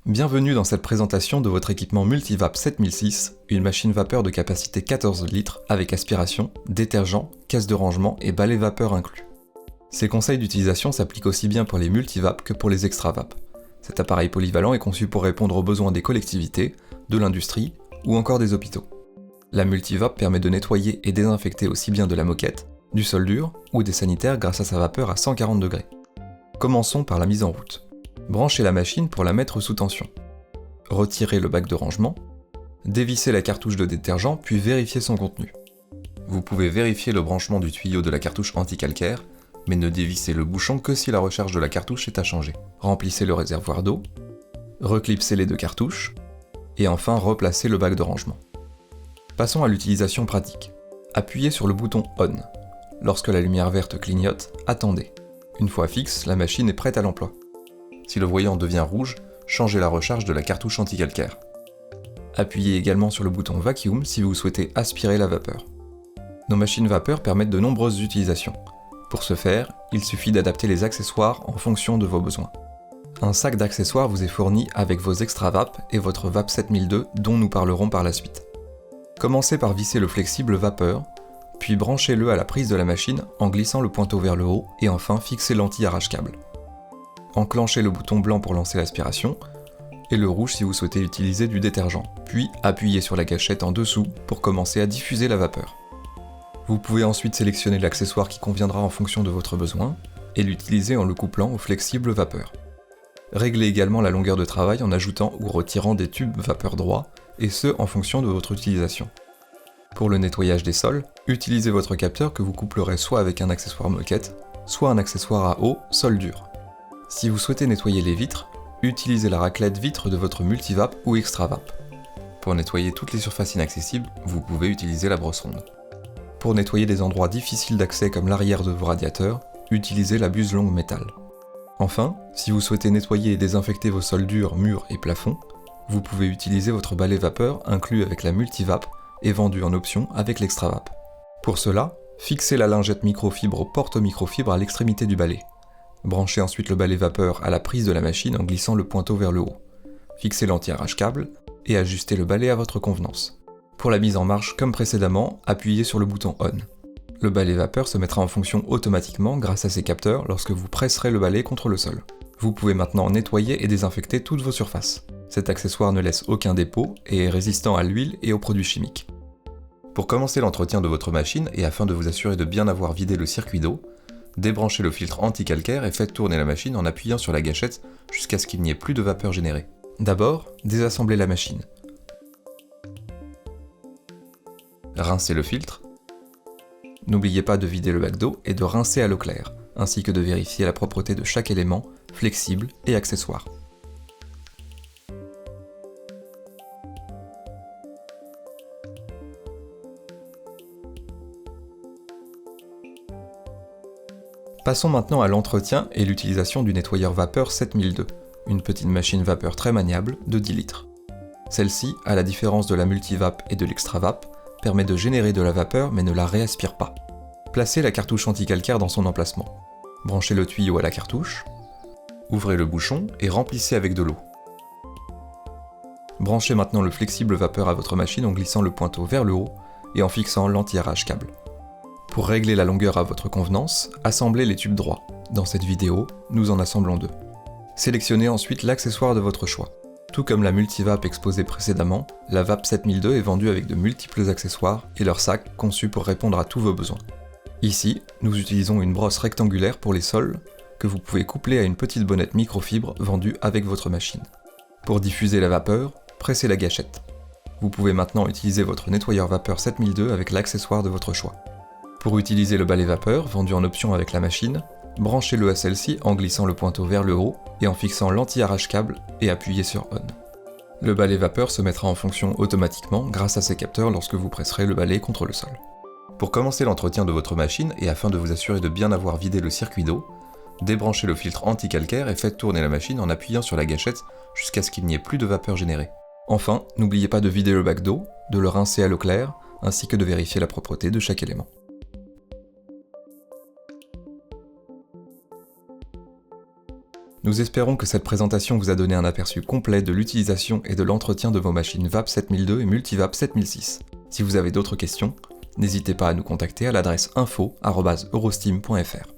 Bienvenue dans cette présentation de votre équipement Multivap 7006, une machine vapeur de capacité 14 litres avec aspiration, détergent, caisse de rangement et balai vapeur inclus. Ces conseils d'utilisation s'appliquent aussi bien pour les Multivap que pour les Extravap. Cet appareil polyvalent est conçu pour répondre aux besoins des collectivités, de l'industrie ou encore des hôpitaux. La Multivap permet de nettoyer et désinfecter aussi bien de la moquette, du sol dur ou des sanitaires grâce à sa vapeur à 140 degrés. Commençons par la mise en route. Branchez la machine pour la mettre sous tension. Retirez le bac de rangement. Dévissez la cartouche de détergent puis vérifiez son contenu. Vous pouvez vérifier le branchement du tuyau de la cartouche anti-calcaire, mais ne dévissez le bouchon que si la recharge de la cartouche est à changer. Remplissez le réservoir d'eau. Reclipsez les deux cartouches. Et enfin replacez le bac de rangement. Passons à l'utilisation pratique. Appuyez sur le bouton ON. Lorsque la lumière verte clignote, attendez. Une fois fixe, la machine est prête à l'emploi. Si le voyant devient rouge, changez la recharge de la cartouche anti-calcaire. Appuyez également sur le bouton Vacuum si vous souhaitez aspirer la vapeur. Nos machines vapeur permettent de nombreuses utilisations. Pour ce faire, il suffit d'adapter les accessoires en fonction de vos besoins. Un sac d'accessoires vous est fourni avec vos Extravap et votre VAP 7002 dont nous parlerons par la suite. Commencez par visser le flexible vapeur, puis branchez-le à la prise de la machine en glissant le pointeau vers le haut et enfin fixez l'anti-arrache-câble. Enclenchez le bouton blanc pour lancer l'aspiration, et le rouge si vous souhaitez utiliser du détergent, puis appuyez sur la gâchette en dessous pour commencer à diffuser la vapeur. Vous pouvez ensuite sélectionner l'accessoire qui conviendra en fonction de votre besoin, et l'utiliser en le couplant au flexible vapeur. Réglez également la longueur de travail en ajoutant ou retirant des tubes vapeur droit, et ce en fonction de votre utilisation. Pour le nettoyage des sols, utilisez votre capteur que vous couplerez soit avec un accessoire moquette, soit un accessoire à eau sol dur. Si vous souhaitez nettoyer les vitres, utilisez la raclette vitre de votre Multivap ou Extravap. Pour nettoyer toutes les surfaces inaccessibles, vous pouvez utiliser la brosse ronde. Pour nettoyer des endroits difficiles d'accès comme l'arrière de vos radiateurs, utilisez la buse longue métal. Enfin, si vous souhaitez nettoyer et désinfecter vos sols durs, murs et plafonds, vous pouvez utiliser votre balai vapeur inclus avec la Multivap et vendu en option avec l'Extravap. Pour cela, fixez la lingette microfibre au porte-microfibre à l'extrémité du balai. Branchez ensuite le balai vapeur à la prise de la machine en glissant le pointeau vers le haut. Fixez l'anti-arrache-câble et ajustez le balai à votre convenance. Pour la mise en marche comme précédemment, appuyez sur le bouton ON. Le balai vapeur se mettra en fonction automatiquement grâce à ses capteurs lorsque vous presserez le balai contre le sol. Vous pouvez maintenant nettoyer et désinfecter toutes vos surfaces. Cet accessoire ne laisse aucun dépôt et est résistant à l'huile et aux produits chimiques. Pour commencer l'entretien de votre machine et afin de vous assurer de bien avoir vidé le circuit d'eau, débranchez le filtre anti-calcaire et faites tourner la machine en appuyant sur la gâchette jusqu'à ce qu'il n'y ait plus de vapeur générée. D'abord, désassemblez la machine. Rincez le filtre. N'oubliez pas de vider le bac d'eau et de rincer à l'eau claire, ainsi que de vérifier la propreté de chaque élément, flexible et accessoire. Passons maintenant à l'entretien et l'utilisation du nettoyeur vapeur 7002, une petite machine vapeur très maniable de 10 litres. Celle-ci, à la différence de la Multivap et de l'Extravap, permet de générer de la vapeur mais ne la réaspire pas. Placez la cartouche anti-calcaire dans son emplacement. Branchez le tuyau à la cartouche, ouvrez le bouchon et remplissez avec de l'eau. Branchez maintenant le flexible vapeur à votre machine en glissant le pointeau vers le haut et en fixant l'anti-arrache-câble. Pour régler la longueur à votre convenance, assemblez les tubes droits. Dans cette vidéo, nous en assemblons deux. Sélectionnez ensuite l'accessoire de votre choix. Tout comme la Multivap exposée précédemment, la VAP 7002 est vendue avec de multiples accessoires et leur sac conçu pour répondre à tous vos besoins. Ici, nous utilisons une brosse rectangulaire pour les sols que vous pouvez coupler à une petite bonnette microfibre vendue avec votre machine. Pour diffuser la vapeur, pressez la gâchette. Vous pouvez maintenant utiliser votre nettoyeur vapeur 7002 avec l'accessoire de votre choix. Pour utiliser le balai vapeur, vendu en option avec la machine, branchez-le à celle-ci en glissant le pointeau vers le haut et en fixant l'anti-arrache-câble et appuyez sur ON. Le balai vapeur se mettra en fonction automatiquement grâce à ses capteurs lorsque vous presserez le balai contre le sol. Pour commencer l'entretien de votre machine et afin de vous assurer de bien avoir vidé le circuit d'eau, débranchez le filtre anti-calcaire et faites tourner la machine en appuyant sur la gâchette jusqu'à ce qu'il n'y ait plus de vapeur générée. Enfin, n'oubliez pas de vider le bac d'eau, de le rincer à l'eau claire, ainsi que de vérifier la propreté de chaque élément. Nous espérons que cette présentation vous a donné un aperçu complet de l'utilisation et de l'entretien de vos machines VAP 7002 et Multivap 7006. Si vous avez d'autres questions, n'hésitez pas à nous contacter à l'adresse info@eurosteam.fr.